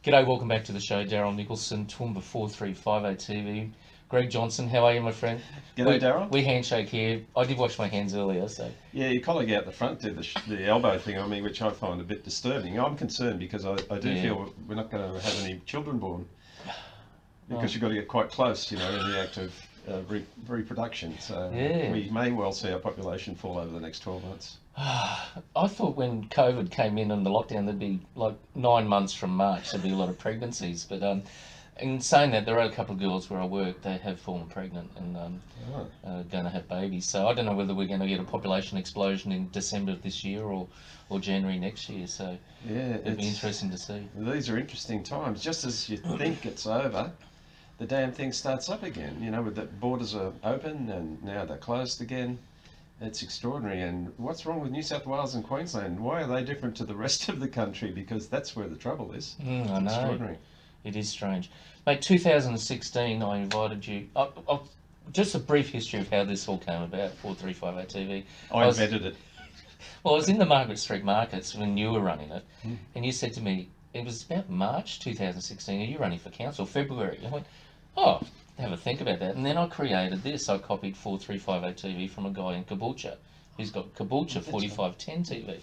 G'day, welcome back to the show. Daryl Nicholson, Toowoomba 4350 TV. Greg Johnson, how are you, my friend? G'day, Daryl. We handshake here. I did wash my hands earlier, so. Yeah, your colleague out the front did the elbow thing on me, which I find a bit disturbing. I'm concerned because I do feel we're not going to have any children born because you've got to get quite close, in the act of reproduction. So we may well see our population fall over the next 12 months. I thought when COVID came in and the lockdown, there'd be like 9 months from March, there'd be a lot of pregnancies. But in saying that, there are a couple of girls where I work, they have fallen pregnant and going to have babies. So I don't know whether we're going to get a population explosion in December of this year or January next year. So yeah, it'd be interesting to see. These are interesting times. Just as you think it's over, the damn thing starts up again. With the borders are open and now they're closed again. It's extraordinary. And what's wrong with New South Wales and Queensland? Why are they different to the rest of the country? Because that's where the trouble is. I know. Extraordinary. It is strange. Mate, 2016, I invited you. Just a brief history of how this all came about, 4350 TV. I invented it. Well, I was in the Margaret Street Markets when you were running it, and you said to me, it was about March 2016, are you running for council? February. I went, oh, have a think about that. And then I created this. I copied 4350 TV from a guy in Caboolture who's got Caboolture 4510 TV.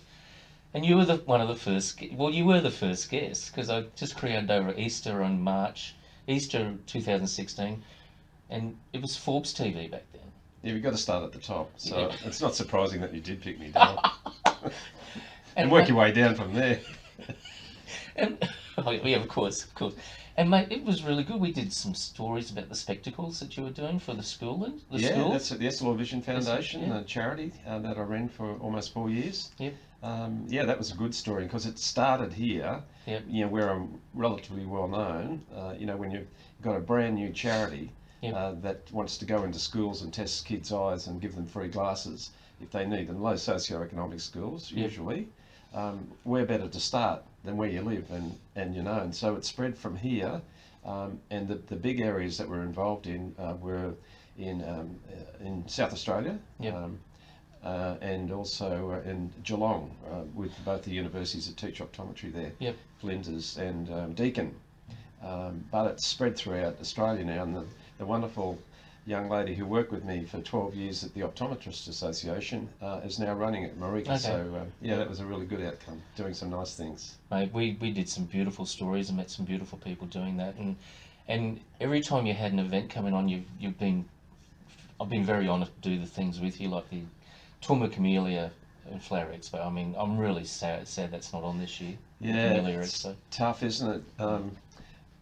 And you were one of the first, well, you were the first guest because I just created over Easter on Easter 2016, and it was Forbes TV back then. Yeah, you've got to start at the top. So it's not surprising that you did pick me down. and work your way down from there. And yeah, of course. And mate, it was really good. We did some stories about the spectacles that you were doing for the school. School. That's at the Essilor Vision Foundation, a charity that I ran for almost 4 years. Yep. That was a good story because it started here. Yep. Where I'm relatively well known. When you've got a brand new charity that wants to go into schools and test kids' eyes and give them free glasses if they need them, low socioeconomic schools usually. Where better to start than where you live and so it spread from here, and the big areas that we're involved in were in South Australia. And also in Geelong with both the universities that teach optometry there, Flinders and Deakin. But it's spread throughout Australia now, and the wonderful young lady who worked with me for 12 years at the Optometrists Association is now running it, Marika. Okay. So that was a really good outcome, doing some nice things. Mate, we did some beautiful stories and met some beautiful people doing that, and every time you had an event coming on, I've been very honoured to do the things with you, like the Toowoomba Camellia and Flower Expo. I mean, I'm really sad that's not on this year. Yeah, it's tough, isn't it?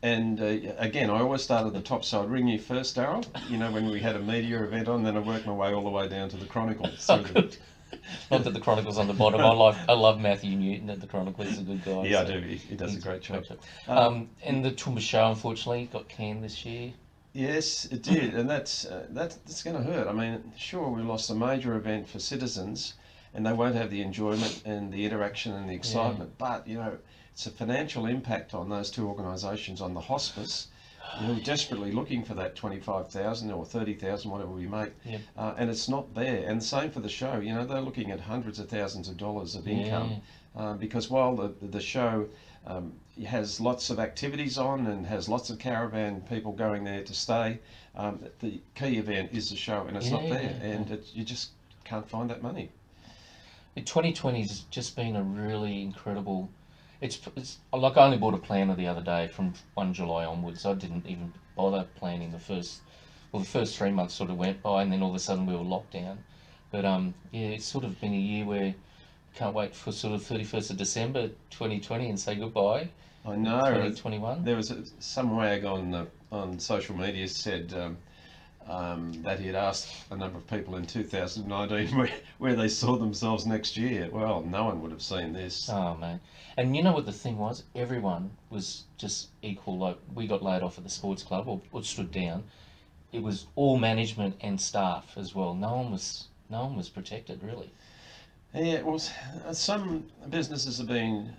And again, I always start at the top, so I'd ring you first, Daryl, when we had a media event on, then I worked my way all the way down to the Chronicles. Good. Not that the Chronicles on the bottom. I love Matthew Newton at the Chronicles. He's a good guy. Yeah, so I do. He does a great job. And the Toowoomba Show, unfortunately, got canned this year. Yes, it did, and that's going to hurt. I mean, sure, we lost a major event for citizens, and they won't have the enjoyment and the interaction and the excitement. But it's a financial impact on those two organisations, on the hospice, desperately looking for that 25,000 or 30,000, whatever we make, and it's not there. And same for the show. They're looking at hundreds of thousands of dollars of income, because while the show has lots of activities on and has lots of caravan people going there to stay, the key event is the show, and it's not there, and you just can't find that money. 2020 has just been a really incredible. It's like I only bought a planner the other day from 1 July onwards. I didn't even bother planning the first 3 months sort of went by, and then all of a sudden we were locked down. But it's sort of been a year where can't wait for sort of 31st of December 2020 and say goodbye. I know. 2021. There was some wag on social media said that he had asked a number of people in 2019 where they saw themselves next year. Well, no one would have seen this. Oh, man. And you know what the thing was? Everyone was just equal. Like, we got laid off at the sports club or stood down. It was all management and staff as well. No one was protected, really. Yeah, well, some businesses have been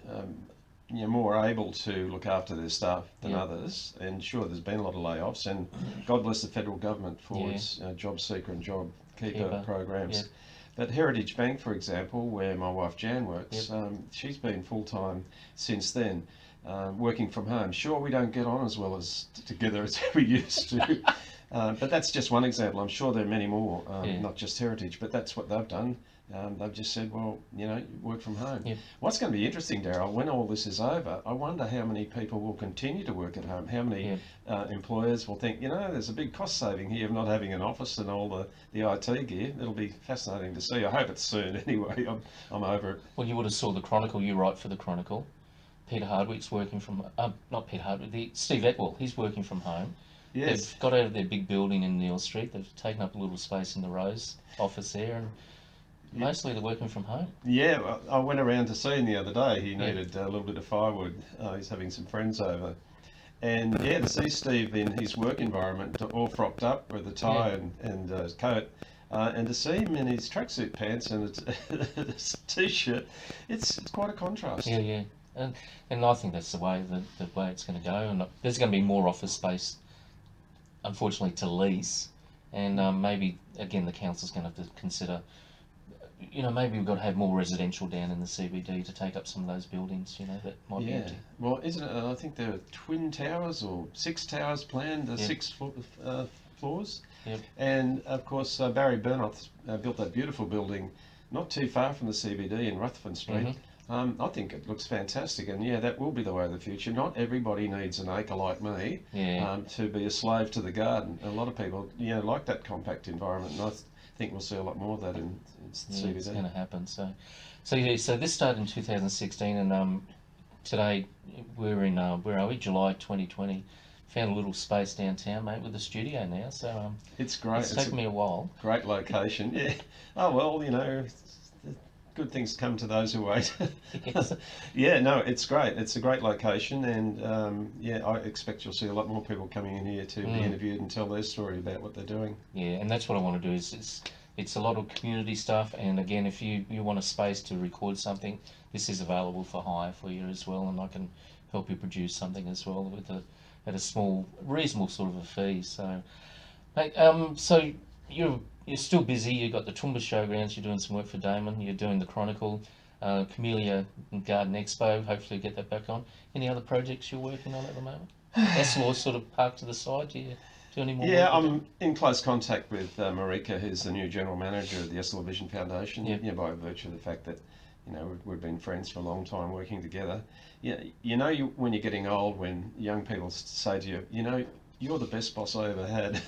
more able to look after their staff than others, and sure, there's been a lot of layoffs, and God bless the federal government for its job seeker and job keeper programs. But Heritage Bank, for example, where my wife Jan works, she's been full-time since then. working from home. Sure, we don't get on as well as together as we used to, but that's just one example. I'm sure there are many more, not just Heritage, but that's what they've done. They've just said, well, work from home. Yep. What's going to be interesting, Daryl, when all this is over, I wonder how many people will continue to work at home. How many employers will think, there's a big cost saving here of not having an office and all the IT gear. It'll be fascinating to see. I hope it's soon anyway. I'm over it. Well, you would have saw the Chronicle. You write for the Chronicle. Peter Hardwick's working from, not Peter Hardwick, Steve Etwell, he's working from home. Yes. They've got out of their big building in Neil Street. They've taken up a little space in the Rose office there, and mostly they're working from home. Yeah, well, I went around to see him the other day. He needed a little bit of firewood. He's having some friends over. And to see Steve in his work environment, all frocked up with a tie and his coat, and to see him in his tracksuit pants and a t-shirt, it's quite a contrast. Yeah. And I think that's the way it's going to go. And there's going to be more office space, unfortunately, to lease. And maybe, again, the council's going to have to consider, maybe we've got to have more residential down in the CBD to take up some of those buildings, that might be empty. Well, isn't it? I think there are twin towers or 6 towers planned, 6 floors. Yep. And, of course, Barry Burnoth built that beautiful building not too far from the CBD in Ruthven Street. Mm-hmm. I think it looks fantastic, and that will be the way of the future. Not everybody needs an acre like me to be a slave to the garden. A lot of people, like that compact environment, and I think we'll see a lot more of that in CBD. It's going to happen. So this started in 2016, and today we're in where are we? July 2020. Found a little space downtown, mate, with a studio now. So it's great. It's taken me a while. Great location. Yeah. Oh well, good things come to those who wait. Yes. No, it's great. It's a great location, and I expect you'll see a lot more people coming in here to be interviewed and tell their story about what they're doing. Yeah, and that's what I want to do. It's a lot of community stuff, and again, if you want a space to record something, this is available for hire for you as well, and I can help you produce something as well at a small, reasonable sort of a fee. So, mate, so you're still busy. You've got the Toowoomba Showgrounds. You're doing some work for Damon. You're doing the Chronicle, Camellia Garden Expo. Hopefully, get that back on. Any other projects you're working on at the moment? S-Law sort of parked to the side. Do you do any more? Yeah, I'm in close contact with Marika, who's the new general manager of the S-Law Vision Foundation. By virtue of the fact that we've been friends for a long time, working together. When you're getting old, when young people say to you, you're the best boss I ever had.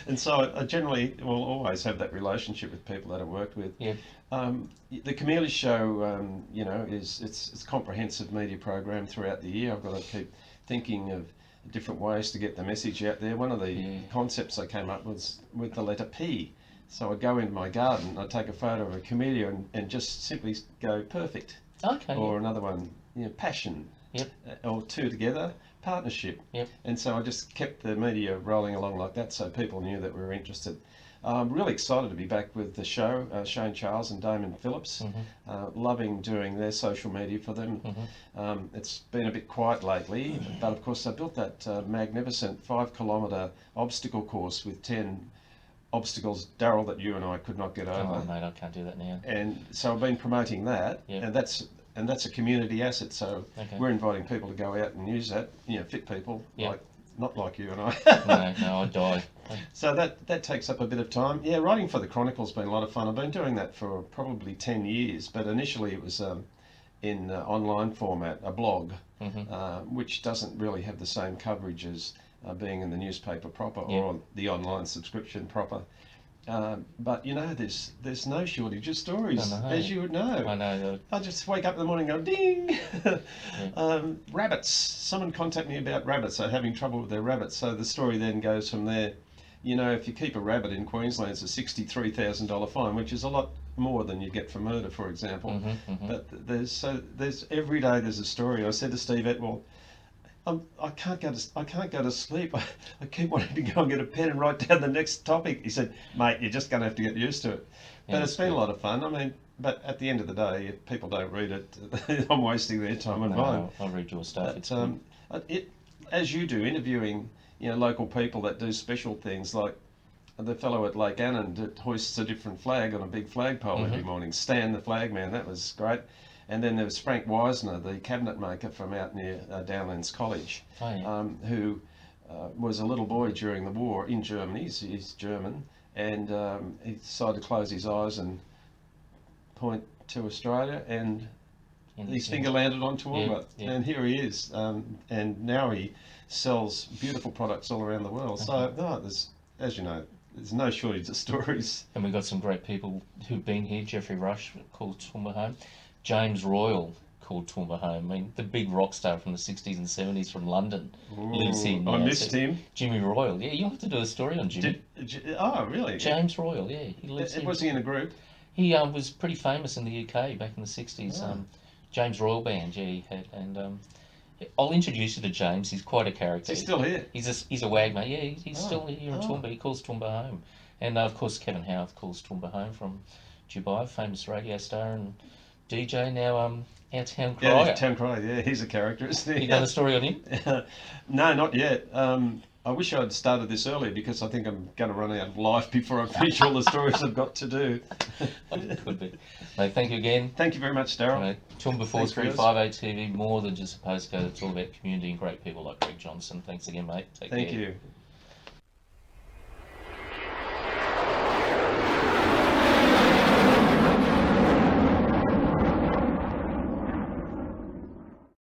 And so I generally will always have that relationship with people that I worked with. Yeah. The Camellia Show, it's a comprehensive media program throughout the year. I've got to keep thinking of different ways to get the message out there. One of the concepts I came up with the letter P. So I'd go into my garden, I'd take a photo of a camellia and just simply go perfect. Okay. Or another one, passion. Yep. Or 2 together, partnership. Yep. And so I just kept the media rolling along like that, so people knew that we were interested. I'm really excited to be back with the show, Shane Charles and Damon Phillips. Loving doing their social media for them. It's been a bit quiet lately, but of course I built that magnificent 5-kilometre obstacle course with 10 obstacles, Daryl, that you and I could not get over. Oh, mate, I can't do that now. And so I've been promoting that, and that's a community asset. So we're inviting people to go out and use that. Fit people, not like you and I. No, I die. So that takes up a bit of time. Yeah, writing for the Chronicle's been a lot of fun. I've been doing that for probably 10 years, but initially it was in online format, a blog, which doesn't really have the same coverage as being in the newspaper proper or the online subscription proper. But there's no shortage of stories, as you would know. I know. I just wake up in the morning and go, ding! Rabbits. Someone contact me about rabbits. They're having trouble with their rabbits. So the story then goes from there. If you keep a rabbit in Queensland, it's a $63,000 fine, which is a lot more than you get for murder, for example. But there's every day there's a story. I said to Steve Etwell, I can't go to sleep. I keep wanting to go and get a pen and write down the next topic. He said, mate, you're just going to have to get used to it. But it's been a lot of fun. I mean, but at the end of the day, if people don't read it, I'm wasting their time and mine. I'll read your stuff. But, as you do, interviewing local people that do special things, like the fellow at Lake Annan that hoists a different flag on a big flagpole every morning. Stan the flagman, that was great. And then there was Frank Wisner, the cabinet maker from out near Downlands College, Oh, yeah. who was a little boy during the war in Germany. He's German, and he decided to close his eyes and point to Australia, and his finger landed on Toowoomba, Yeah, yeah. and here he is. And now he sells beautiful products all around the world. So, no, there's, as you know, there's no shortage of stories. And we've got some great people who've been here. Jeffrey Rush called Toowoomba home. James Royal called Toowoomba home. I mean, the big rock star from the 60s and 70s from London lives here now. I missed him. Jimmy Royal. Yeah, you'll have to do a story on Jimmy. Oh, really? James Royal, yeah. He lives here. Was he in a group? He was pretty famous in the UK back in the 60s. Oh. James Royal Band, yeah, he had. And I'll introduce you to James. He's quite a character. He's still here? He's a wag, mate. Yeah, he's still here in Oh. Toowoomba. He calls Toowoomba home. And of course, Kevin Howarth calls Toowoomba home from Dubai, famous radio star and DJ, now our town crier. Yeah, town crier. Yeah, he's a character, isn't he? You done a story on him? No, not yet. I wish I'd started this early because I think I'm going to run out of life before I finish all the stories I've got to do. Could be. Mate, thank you again. Thank you very much, Daryl. Toowoomba 4350 TV, more than just a postcode. It's all about community and great people like Greg Johnson. Thanks again, mate. Take care. Thank you.